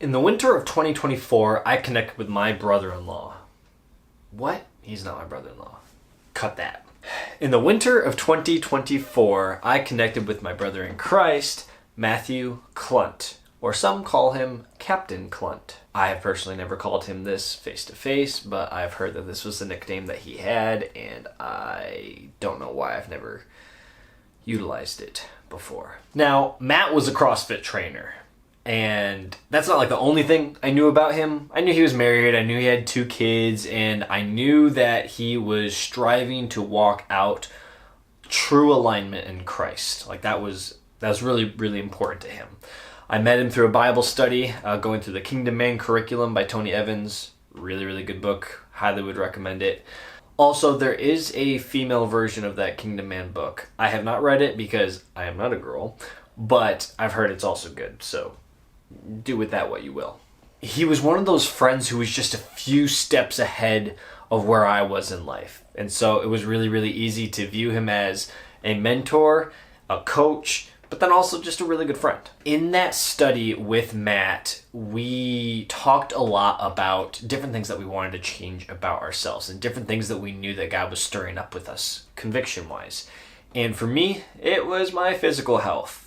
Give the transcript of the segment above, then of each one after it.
In the winter of 2024, I connected with my brother-in-law. What? He's not my brother-in-law. Cut that. In the winter of 2024, I connected with my brother in Christ, Matthew Clunt, or some call him Captain Clunt. I have personally never called him this face-to-face, but I've heard that this was the nickname that he had, and I don't know why I've never utilized it before. Now, Matt was a CrossFit trainer, and that's not like the only thing I knew about him. I knew he was married, I knew he had 2 kids, and I knew that he was striving to walk out true alignment in Christ. Like that was really, really important to him. I met him through a Bible study, going through the Kingdom Man curriculum by Tony Evans. Really, really good book. Highly would recommend it. Also, there is a female version of that Kingdom Man book. I have not read it because I am not a girl, but I've heard it's also good. So do with that what you will. He was one of those friends who was just a few steps ahead of where I was in life. And so it was really, really easy to view him as a mentor, a coach, but then also just a really good friend. In that study with Matt, we talked a lot about different things that we wanted to change about ourselves and different things that we knew that God was stirring up with us, conviction-wise. And for me, it was my physical health.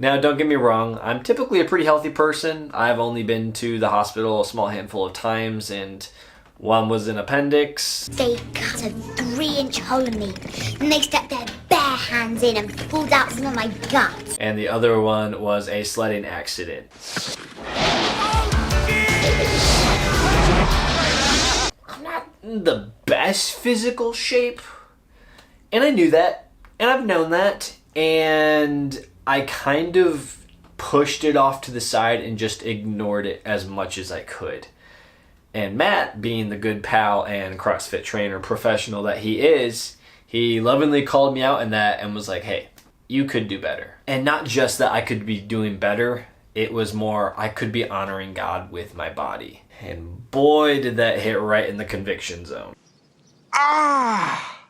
Now, don't get me wrong, I'm typically a pretty healthy person. I've only been to the hospital a small handful of times, and one was an appendix. They cut a 3-inch hole in me, and they stuck their bare hands in and pulled out some of my guts. And the other one was a sledding accident. I'm not in the best physical shape, and I knew that, and I've known that, and I kind of pushed it off to the side and just ignored it as much as I could. And Matt, being the good pal and CrossFit trainer professional that he is, he lovingly called me out in that and was like, hey, you could do better. And not just that I could be doing better, it was more I could be honoring God with my body. And boy, did that hit right in the conviction zone. Ah!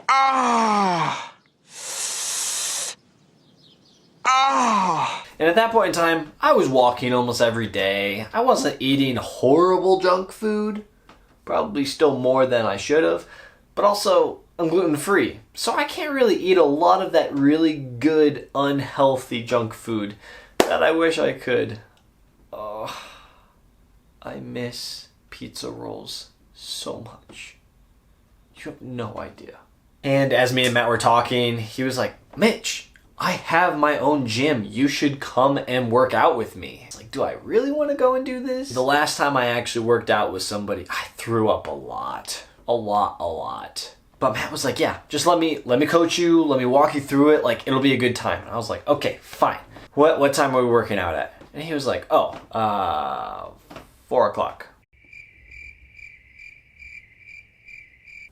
Ah! Ah! And at that point in time, I was walking almost every day. I wasn't eating horrible junk food, probably still more than I should have, but also I'm gluten-free. So I can't really eat a lot of that really good, unhealthy junk food that I wish I could. Oh, I miss pizza rolls so much. You have no idea. And as me and Matt were talking, he was like, Mitch, I have my own gym. You should come and work out with me. It's like, do I really want to go and do this? The last time I actually worked out with somebody, I threw up a lot. A lot. But Matt was like, yeah, just let me coach you, let me walk you through it, like it'll be a good time. And I was like, okay, fine. What time are we working out at? And he was like, 4 o'clock.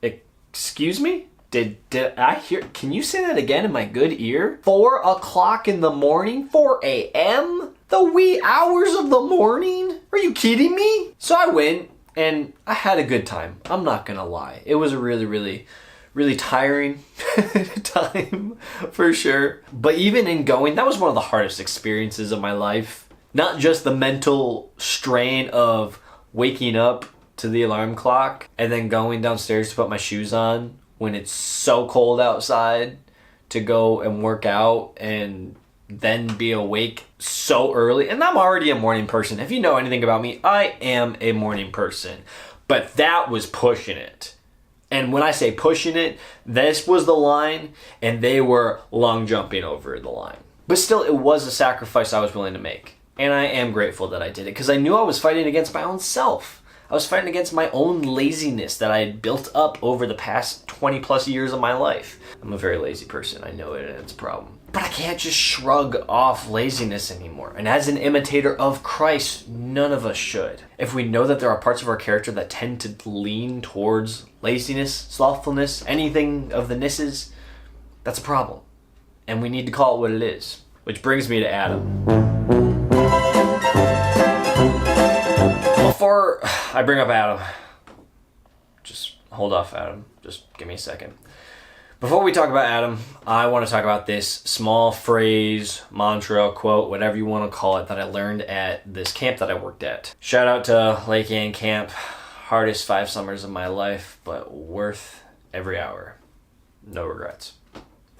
Excuse me? Did I hear? Can you say that again in my good ear? 4 o'clock in the morning? 4 a.m.? The wee hours of the morning? Are you kidding me? So I went and I had a good time. I'm not gonna lie. It was a really, really, really tiring time for sure. But even in going, that was one of the hardest experiences of my life. Not just the mental strain of waking up to the alarm clock and then going downstairs to put my shoes on when it's so cold outside to go and work out and then be awake so early. And I'm already a morning person. If you know anything about me, I am a morning person. But that was pushing it. And when I say pushing it, this was the line and they were long jumping over the line. But still, it was a sacrifice I was willing to make. And I am grateful that I did it because I knew I was fighting against my own self. I was fighting against my own laziness that I had built up over the past 20 plus years of my life. I'm a very lazy person. I know it and it's a problem. But I can't just shrug off laziness anymore. And as an imitator of Christ, none of us should. If we know that there are parts of our character that tend to lean towards laziness, slothfulness, anything of the nisses, that's a problem. And we need to call it what it is. Which brings me to Adam. Before I bring up Adam, just hold off, Adam. Just give me a second. Before we talk about Adam, I want to talk about this small phrase, mantra, quote, whatever you want to call it, that I learned at this camp that I worked at. Shout out to Lake Ann Camp. Hardest 5 summers of my life, but worth every hour. No regrets.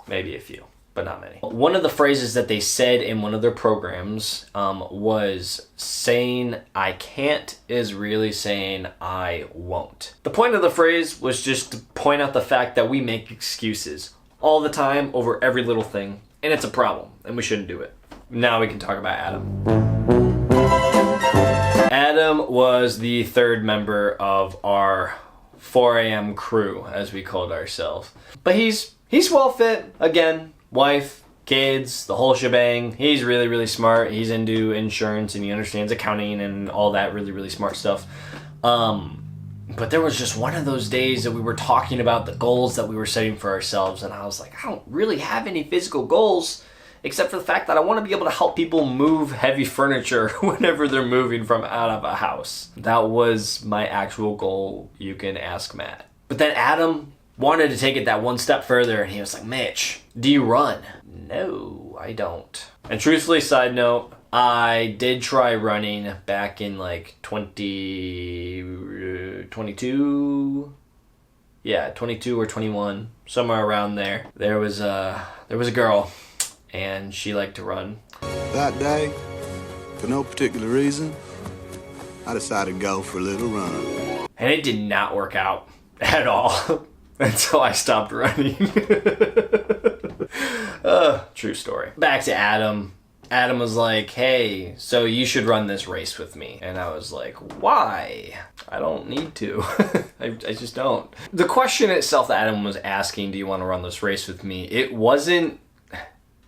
Maybe a few, but not many. One of the phrases that they said in one of their programs was saying I can't is really saying I won't. The point of the phrase was just to point out the fact that we make excuses all the time over every little thing, and it's a problem, and we shouldn't do it. Now we can talk about Adam. Adam was the third member of our 4 a.m. crew, as we called ourselves. But he's well fit. Again, wife, kids, the whole shebang. He's really, really smart. He's into insurance and he understands accounting and all that really, really smart stuff. But there was just one of those days that we were talking about the goals that we were setting for ourselves, and I was like, I don't really have any physical goals except for the fact that I want to be able to help people move heavy furniture whenever they're moving from out of a house. That was my actual goal. You can ask Matt. But then Adam wanted to take it that one step further, and he was like, Mitch, do you run? No, I don't. And truthfully, side note, I did try running back in like 22 or 21, somewhere around there. There was a girl, and she liked to run. That day, for no particular reason, I decided to go for a little run. And it did not work out at all until I stopped running. True story. Back to Adam. Adam was like, hey, so you should run this race with me. And I was like, why? I don't need to. I just don't. The question itself that Adam was asking, do you want to run this race with me? It wasn't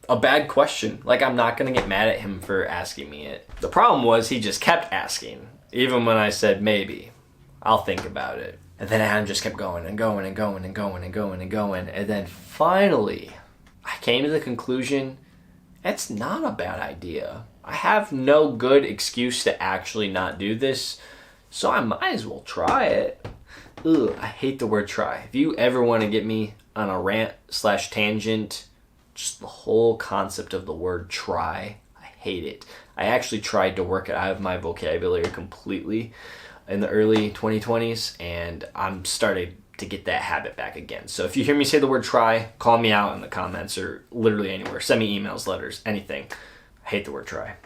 a bad question. Like, I'm not going to get mad at him for asking me it. The problem was he just kept asking, even when I said maybe. I'll think about it. And then Adam just kept going and going and going and going and going and going. And then finally, I came to the conclusion, it's not a bad idea. I have no good excuse to actually not do this, so I might as well try it. Ugh, I hate the word try. If you ever want to get me on a rant/tangent, just the whole concept of the word try, I hate it. I actually tried to work it out of my vocabulary completely in the early 2020s, and I'm starting to get that habit back again. So if you hear me say the word try, call me out in the comments or literally anywhere. Send me emails, letters, anything. I hate the word try.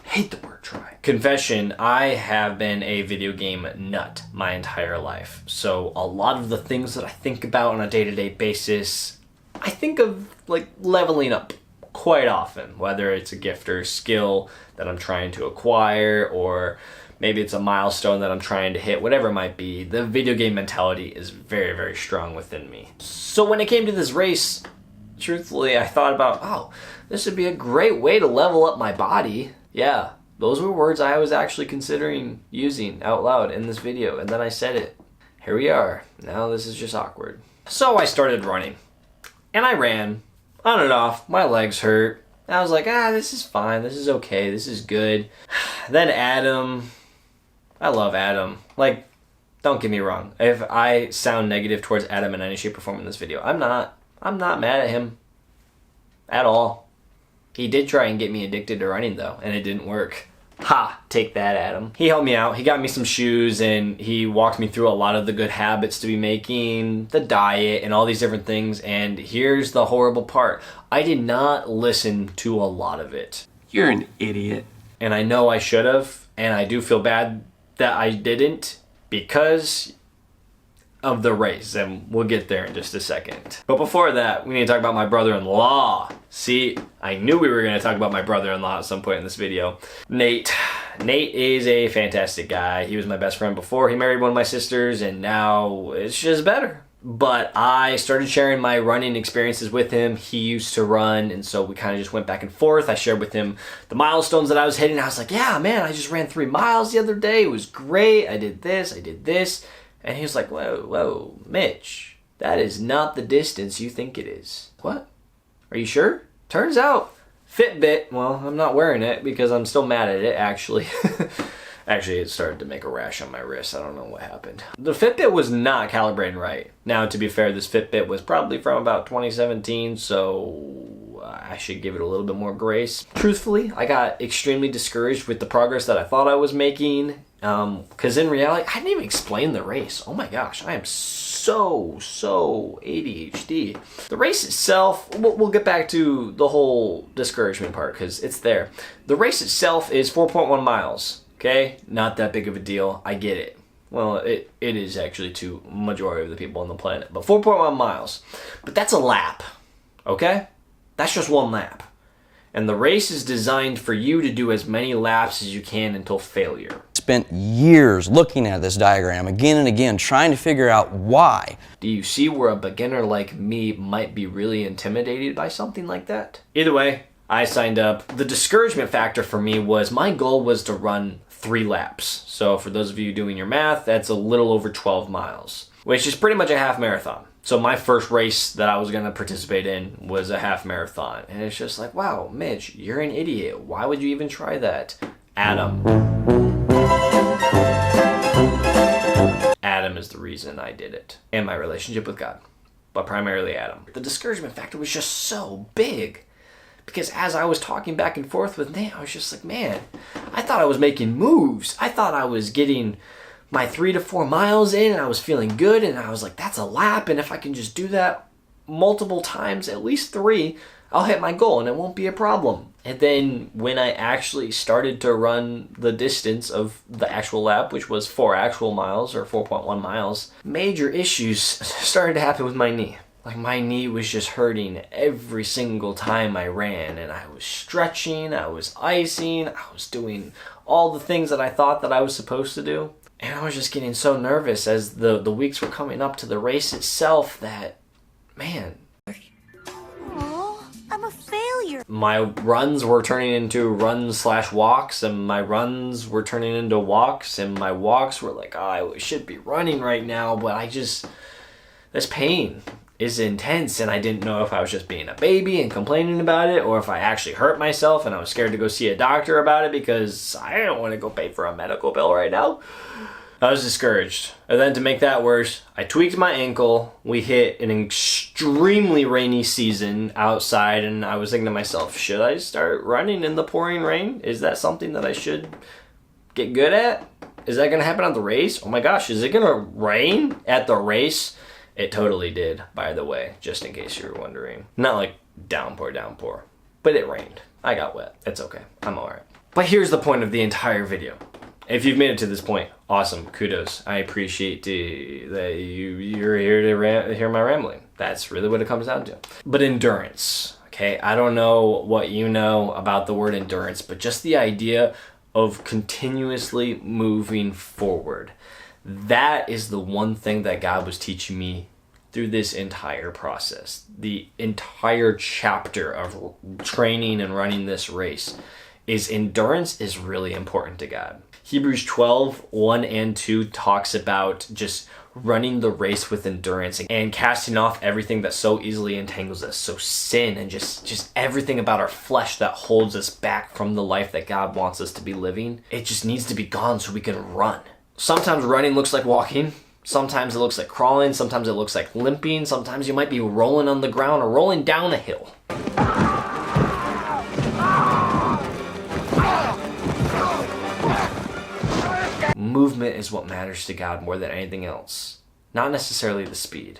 Hate the word try. Confession, I have been a video game nut my entire life. So a lot of the things that I think about on a day-to-day basis, I think of like leveling up quite often, whether it's a gift or a skill that I'm trying to acquire, or maybe it's a milestone that I'm trying to hit, whatever it might be. The video game mentality is very, very strong within me. So when it came to this race, truthfully, I thought about, oh, this would be a great way to level up my body. Yeah, those were words I was actually considering using out loud in this video, and then I said it. Here we are. Now this is just awkward. So I started running, and I ran on and off. My legs hurt. I was like, this is fine. This is okay. This is good. Then Adam, I love Adam. Like, don't get me wrong. If I sound negative towards Adam in any shape or form in this video, I'm not mad at him at all. He did try and get me addicted to running though, and it didn't work. Ha! Take that, Adam. He helped me out. He got me some shoes, and he walked me through a lot of the good habits to be making, the diet, and all these different things. And here's the horrible part. I did not listen to a lot of it. You're an idiot. And I know I should have, and I do feel bad that I didn't because of the race, and we'll get there in just a second. But before that, we need to talk about my brother-in-law. See, I knew we were going to talk about my brother-in-law at some point in this video. Nate. Nate is a fantastic guy. He was my best friend before he married one of my sisters, and now it's just better. But I started sharing my running experiences with him. He used to run, and so we kind of just went back and forth. I shared with him the milestones that I was hitting. I was like, yeah, man, I just ran 3 miles the other day. It was great. I did this. I did this. And he was like, whoa, Mitch, that is not the distance you think it is. What? Are you sure? Turns out, Fitbit, well, I'm not wearing it because I'm still mad at it, actually. Actually, it started to make a rash on my wrist. I don't know what happened. The Fitbit was not calibrated right. Now, to be fair, this Fitbit was probably from about 2017, so I should give it a little bit more grace. Truthfully, I got extremely discouraged with the progress that I thought I was making, because in reality, I didn't even explain the race. Oh my gosh, I am so ADHD. The race itself, we'll get back to the whole discouragement part because it's there. The race itself is 4.1 miles. Okay, not that big of a deal. I get it. Well, it is actually to majority of the people on the planet, but 4.1 miles. But that's a lap, okay? That's just one lap. And the race is designed for you to do as many laps as you can until failure. Spent years looking at this diagram again and again, trying to figure out why. Do you see where a beginner like me might be really intimidated by something like that? Either way, I signed up. The discouragement factor for me was my goal was to run 3 laps. So for those of you doing your math, that's a little over 12 miles, which is pretty much a half marathon. So my first race that I was going to participate in was a half marathon. And it's just like, wow, Mitch, you're an idiot. Why would you even try that? Adam. Adam is the reason I did it. And my relationship with God. But primarily Adam. The discouragement factor was just so big. Because as I was talking back and forth with Nate, I was just like, man, I thought I was making moves. I thought I was getting my 3 to 4 miles in and I was feeling good. And I was like, that's a lap. And if I can just do that multiple times, at least 3, I'll hit my goal and it won't be a problem. And then when I actually started to run the distance of the actual lap, which was 4 actual miles or 4.1 miles, major issues started to happen with my knee. Like my knee was just hurting every single time I ran, and I was stretching, I was icing, I was doing all the things that I thought that I was supposed to do. And I was just getting so nervous as the weeks were coming up to the race itself that, man. Aw, I'm a failure. My runs were turning into runs/walks, and my runs were turning into walks, and my walks were like, oh, I should be running right now, but this pain is intense, and I didn't know if I was just being a baby and complaining about it, or if I actually hurt myself and I was scared to go see a doctor about it because I don't want to go pay for a medical bill right now. I was discouraged. And then to make that worse, I tweaked my ankle. We hit an extremely rainy season outside, and I was thinking to myself, should I start running in the pouring rain? Is that something that I should get good at? Is that going to happen at the race? Oh my gosh, is it going to rain at the race? It totally did, by the way, just in case you were wondering. Not like downpour, but it rained. I got wet. It's okay. I'm alright. But here's the point of the entire video. If you've made it to this point, awesome. Kudos. I appreciate that you're here to hear my rambling. That's really what it comes down to. But endurance, okay? I don't know what you know about the word endurance, but just the idea of continuously moving forward. That is the one thing that God was teaching me through this entire process. The entire chapter of training and running this race is endurance is really important to God. Hebrews 12:1 and 2 talks about just running the race with endurance and casting off everything that so easily entangles us. So sin and just everything about our flesh that holds us back from the life that God wants us to be living. It just needs to be gone so we can run. Sometimes running looks like walking. Sometimes it looks like crawling. Sometimes it looks like limping. Sometimes you might be rolling on the ground or rolling down a hill. Movement is what matters to God more than anything else. Not necessarily the speed.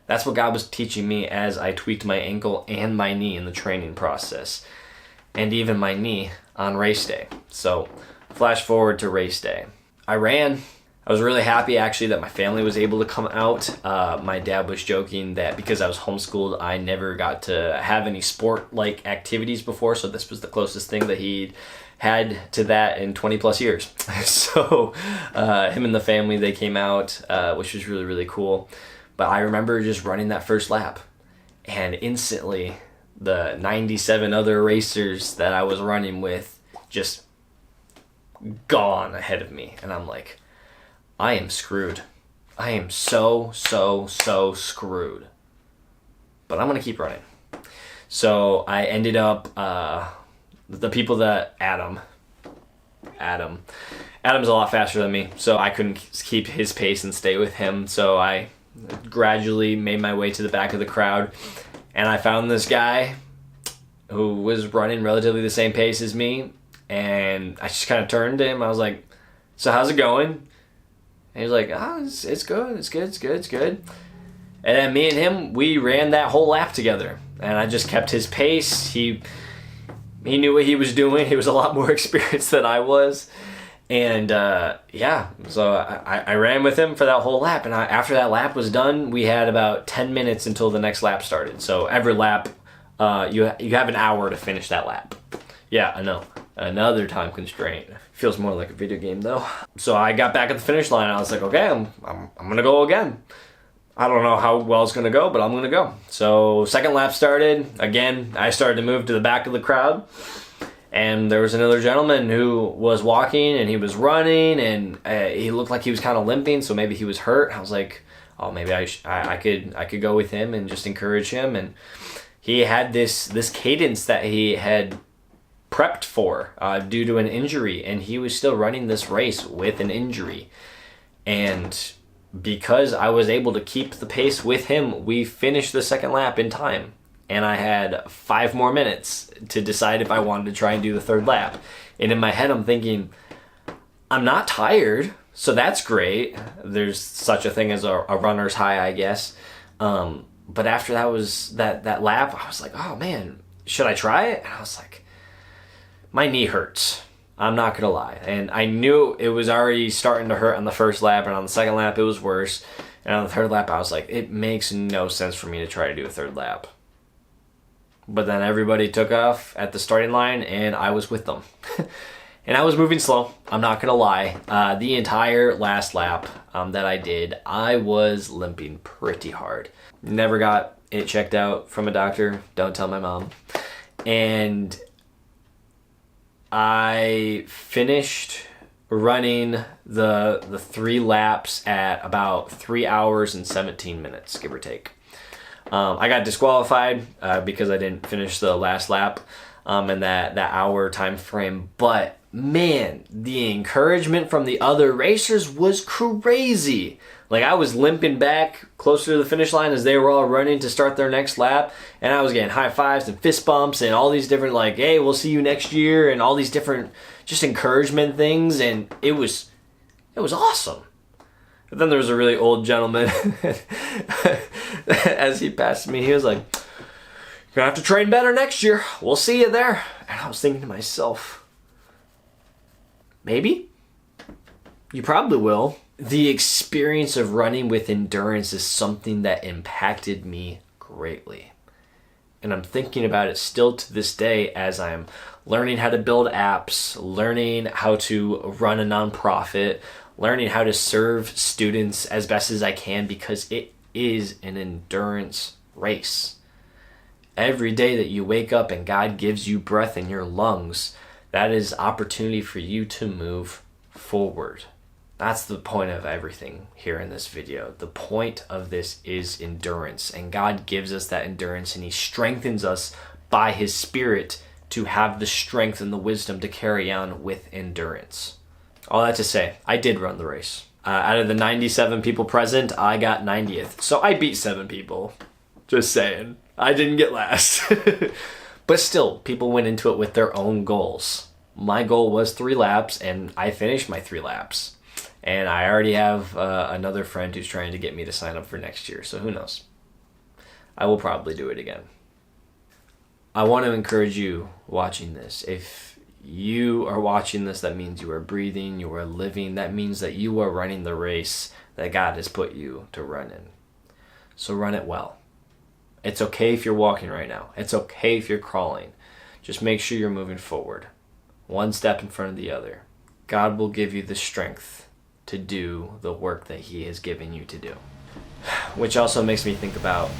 That's what God was teaching me as I tweaked my ankle and my knee in the training process. And even my knee on race day. So, flash forward to race day. I ran. I was really happy actually that my family was able to come out. My dad was joking that because I was homeschooled, I never got to have any sport-like activities before, so this was the closest thing that he'd had to that in 20 plus years. So him and the family, they came out, which was really, really cool. But I remember just running that first lap, and instantly the 97 other racers that I was running with just gone ahead of me. And I'm like, I am screwed. I am so screwed. But I'm going to keep running. So I ended up, the people that Adam Adam's a lot faster than me, so I couldn't keep his pace and stay with him. So I gradually made my way to the back of the crowd, and I found this guy who was running relatively the same pace as me, and I just kind of turned to him. I was like, so how's it going? And he was like, it's good, it's good, it's good, it's good. And then me and him, we ran that whole lap together, and I just kept his pace. He knew what he was doing. He was a lot more experienced than I was. And yeah, so I ran with him for that whole lap. And after that lap was done, we had about 10 minutes until the next lap started. So every lap, you have an hour to finish that lap. Yeah, I know. Another time constraint. Feels more like a video game though. So I got back at the finish line. And I was like, okay, I'm gonna go again. I don't know how well it's gonna go, but I'm gonna go. So second lap started. Again, I started to move to the back of the crowd. And there was another gentleman who was walking and he was running, and he looked like he was kind of limping, so maybe he was hurt. I was like, oh, maybe I could go with him and just encourage him. And he had this cadence that he had prepped for due to an injury, and he was still running this race with an injury. And because I was able to keep the pace with him, we finished the second lap in time. And I had 5 more minutes to decide if I wanted to try and do the third lap. And in my head, I'm thinking, I'm not tired, so that's great. There's such a thing as a runner's high, I guess. But after that lap, I was like, oh man, should I try it? And I was like, my knee hurts. I'm not gonna lie. And I knew it was already starting to hurt on the first lap, and on the second lap, it was worse. And on the third lap, I was like, it makes no sense for me to try to do a third lap. But then everybody took off at the starting line, and I was with them. And I was moving slow, I'm not gonna lie. The entire last lap that I did, I was limping pretty hard. Never got it checked out from a doctor, don't tell my mom. And I finished running the 3 laps at about 3 hours and 17 minutes, give or take. I got disqualified because I didn't finish the last lap in that hour time frame. But man, the encouragement from the other racers was crazy. Like, I was limping back closer to the finish line as they were all running to start their next lap, and I was getting high fives and fist bumps and all these different, like, hey, we'll see you next year, and all these different just encouragement things, and it was awesome. But then there was a really old gentleman. As he passed me, he was like, you're gonna have to train better next year. We'll see you there. And I was thinking to myself, maybe? You probably will. The experience of running with endurance is something that impacted me greatly. And I'm thinking about it still to this day as I'm learning how to build apps, learning how to run a nonprofit, learning how to serve students as best as I can, because it is an endurance race. Every day that you wake up and God gives you breath in your lungs, that is opportunity for you to move forward. That's the point of everything here in this video. The point of this is endurance, and God gives us that endurance, and He strengthens us by His Spirit to have the strength and the wisdom to carry on with endurance. All that to say, I did run the race. Out of the 97 people present, I got 90th. So I beat 7 people. Just saying. I didn't get last. But still, people went into it with their own goals. My goal was 3 laps, and I finished my 3 laps. And I already have another friend who's trying to get me to sign up for next year, so who knows? I will probably do it again. I want to encourage you watching this. If you are watching this, that means you are breathing, you are living. That means that you are running the race that God has put you to run in. So run it well. It's okay if you're walking right now. It's okay if you're crawling. Just make sure you're moving forward, one step in front of the other. God will give you the strength to do the work that He has given you to do. Which also makes me think about